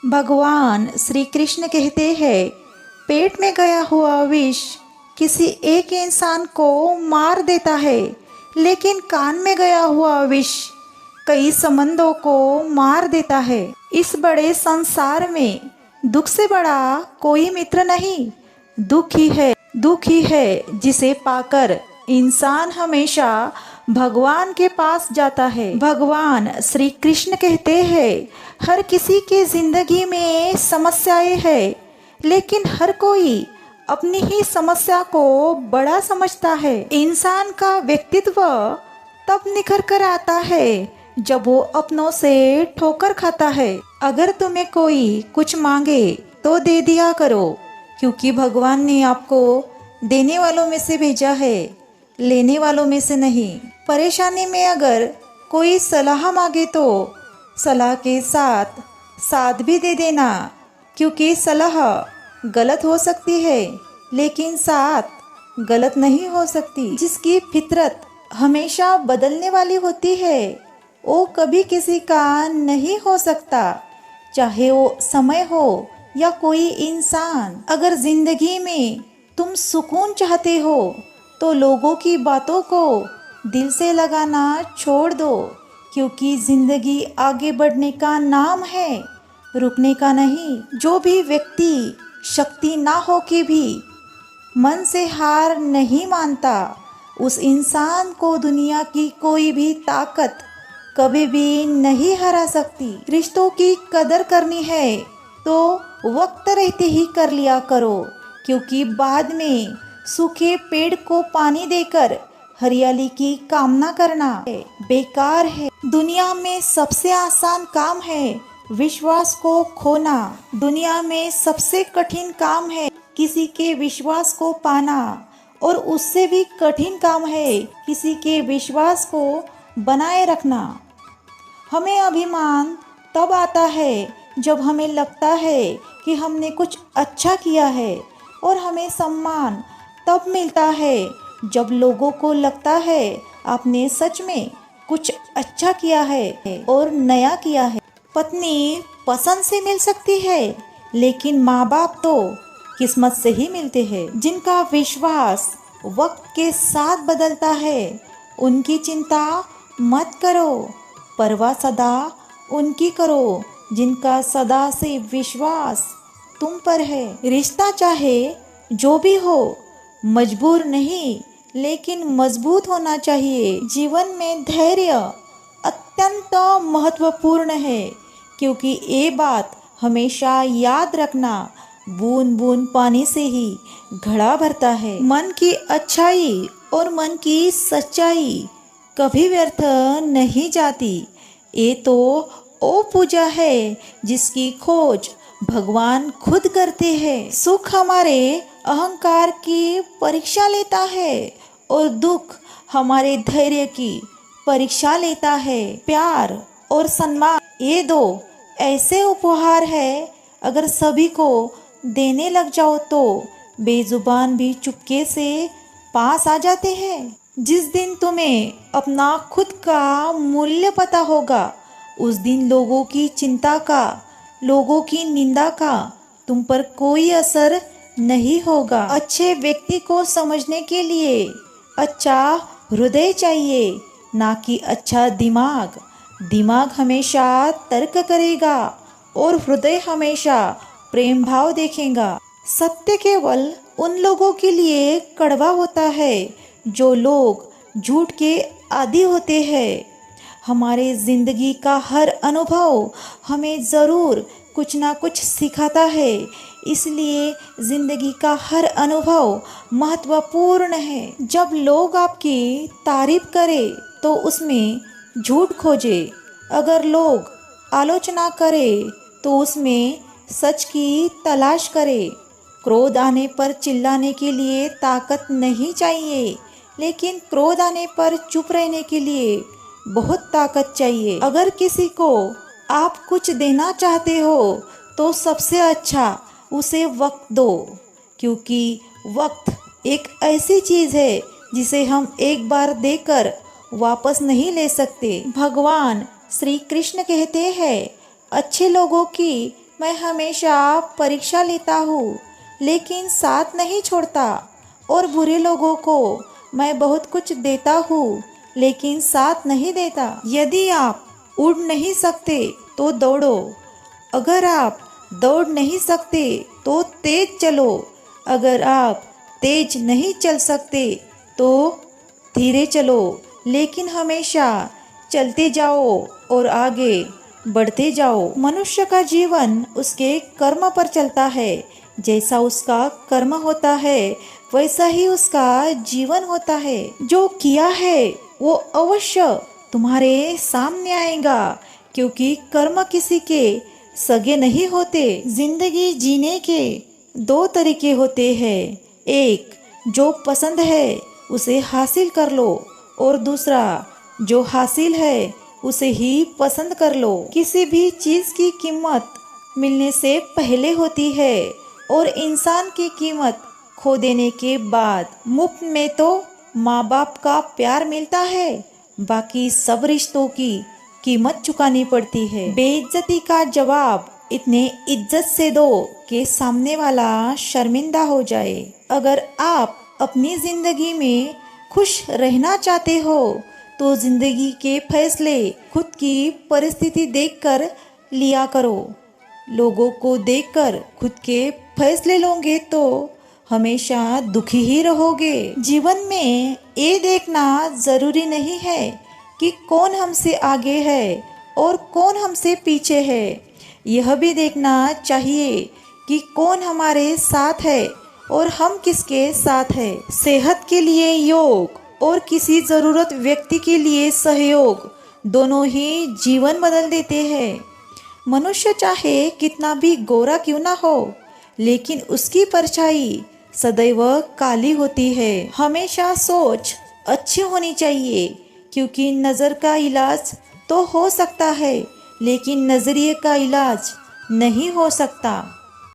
भगवान श्री कृष्ण कहते हैं, पेट में गया हुआ विष किसी एक इंसान को मार देता है, लेकिन कान में गया हुआ विष कई संबंधों को मार देता है। इस बड़े संसार में दुख से बड़ा कोई मित्र नहीं। दुख ही है जिसे पाकर इंसान हमेशा भगवान के पास जाता है। भगवान श्री कृष्ण कहते हैं, हर किसी के जिंदगी में समस्याएं है, लेकिन हर कोई अपनी ही समस्या को बड़ा समझता है। इंसान का व्यक्तित्व तब निखर कर आता है जब वो अपनों से ठोकर खाता है। अगर तुम्हें कोई कुछ मांगे तो दे दिया करो, क्योंकि भगवान ने आपको देने वालों में से भेजा है, लेने वालों में से नहीं। परेशानी में अगर कोई सलाह मांगे तो सलाह के साथ साथ भी दे देना, क्योंकि सलाह गलत हो सकती है लेकिन साथ गलत नहीं हो सकती। जिसकी फितरत हमेशा बदलने वाली होती है वो कभी किसी का नहीं हो सकता, चाहे वो समय हो या कोई इंसान। अगर जिंदगी में तुम सुकून चाहते हो तो लोगों की बातों को दिल से लगाना छोड़ दो, क्योंकि जिंदगी आगे बढ़ने का नाम है, रुकने का नहीं। जो भी व्यक्ति शक्ति ना हो के भी मन से हार नहीं मानता, उस इंसान को दुनिया की कोई भी ताकत कभी भी नहीं हरा सकती। रिश्तों की कदर करनी है तो वक्त रहते ही कर लिया करो, क्योंकि बाद में सूखे पेड़ को पानी देकर हरियाली की कामना करना बेकार है। दुनिया में सबसे आसान काम है विश्वास को खोना। दुनिया में सबसे कठिन काम है किसी के विश्वास को पाना, और उससे भी कठिन काम है किसी के विश्वास को बनाए रखना। हमें अभिमान तब आता है जब हमें लगता है कि हमने कुछ अच्छा किया है, और हमें सम्मान तब मिलता है जब लोगों को लगता है आपने सच में कुछ अच्छा किया है और नया किया है। पत्नी पसंद से मिल सकती है, लेकिन माँ बाप तो किस्मत से ही मिलते हैं। जिनका विश्वास वक्त के साथ बदलता है उनकी चिंता मत करो, परवाह सदा उनकी करो जिनका सदा से विश्वास तुम पर है। रिश्ता चाहे जो भी हो मजबूर नहीं, लेकिन मजबूत होना चाहिए। जीवन में धैर्य अत्यंत महत्वपूर्ण है, क्योंकि ये बात हमेशा याद रखना, बूंद बूंद पानी से ही घड़ा भरता है। मन की अच्छाई और मन की सच्चाई कभी व्यर्थ नहीं जाती। ये तो वो पूजा है जिसकी खोज भगवान खुद करते हैं। सुख हमारे अहंकार की परीक्षा लेता है और दुख हमारे धैर्य की परीक्षा लेता है। प्यार और सम्मान ये दो ऐसे उपहार है, अगर सभी को देने लग जाओ तो बेजुबान भी चुपके से पास आ जाते हैं। जिस दिन तुम्हें अपना खुद का मूल्य पता होगा, उस दिन लोगों की चिंता का, लोगों की निंदा का तुम पर कोई असर नहीं होगा। अच्छे व्यक्ति को समझने के लिए अच्छा हृदय चाहिए, ना कि अच्छा दिमाग। दिमाग हमेशा तर्क करेगा और हृदय हमेशा प्रेम भाव देखेगा। सत्य केवल उन लोगों के लिए कड़वा होता है जो लोग झूठ के आदी होते हैं। हमारे जिंदगी का हर अनुभव हमें ज़रूर कुछ ना कुछ सिखाता है, इसलिए जिंदगी का हर अनुभव महत्वपूर्ण है। जब लोग आपकी तारीफ करें तो उसमें झूठ खोजे, अगर लोग आलोचना करें तो उसमें सच की तलाश करें। क्रोध आने पर चिल्लाने के लिए ताकत नहीं चाहिए, लेकिन क्रोध आने पर चुप रहने के लिए बहुत ताकत चाहिए। अगर किसी को आप कुछ देना चाहते हो तो सबसे अच्छा उसे वक्त दो, क्योंकि वक्त एक ऐसी चीज़ है जिसे हम एक बार देकर वापस नहीं ले सकते। भगवान श्री कृष्ण कहते हैं, अच्छे लोगों की मैं हमेशा परीक्षा लेता हूँ लेकिन साथ नहीं छोड़ता, और बुरे लोगों को मैं बहुत कुछ देता हूँ लेकिन साथ नहीं देता। यदि आप उड़ नहीं सकते तो दौड़ो, अगर आप दौड़ नहीं सकते तो तेज चलो, अगर आप तेज नहीं चल सकते तो धीरे चलो, लेकिन हमेशा चलते जाओ और आगे बढ़ते जाओ। मनुष्य का जीवन उसके कर्म पर चलता है, जैसा उसका कर्म होता है वैसा ही उसका जीवन होता है। जो किया है वो अवश्य तुम्हारे सामने आएगा, क्योंकि कर्म किसी के सगे नहीं होते। जिंदगी जीने के दो तरीके होते हैं, एक जो पसंद है उसे हासिल कर लो, और दूसरा जो हासिल है उसे ही पसंद कर लो। किसी भी चीज की कीमत मिलने से पहले होती है और इंसान की कीमत खो देने के बाद। मुफ्त में तो माँ बाप का प्यार मिलता है, बाकी सब रिश्तों की कीमत चुकानी पड़ती है। बेइज्जती का जवाब इतने इज्जत से दो कि सामने वाला शर्मिंदा हो जाए। अगर आप अपनी जिंदगी में खुश रहना चाहते हो तो जिंदगी के फैसले खुद की परिस्थिति देखकर लिया करो। लोगों को देखकर खुद के फैसले लोगे तो हमेशा दुखी ही रहोगे। जीवन में ये देखना जरूरी नहीं है कि कौन हमसे आगे है और कौन हमसे पीछे है, यह भी देखना चाहिए कि कौन हमारे साथ है और हम किसके साथ है। सेहत के लिए योग और किसी जरूरत व्यक्ति के लिए सहयोग दोनों ही जीवन बदल देते हैं। मनुष्य चाहे कितना भी गोरा क्यों ना हो, लेकिन उसकी परछाई सदैव काली होती है। हमेशा सोच अच्छी होनी चाहिए, क्योंकि नज़र का इलाज तो हो सकता है लेकिन नजरिए का इलाज नहीं हो सकता।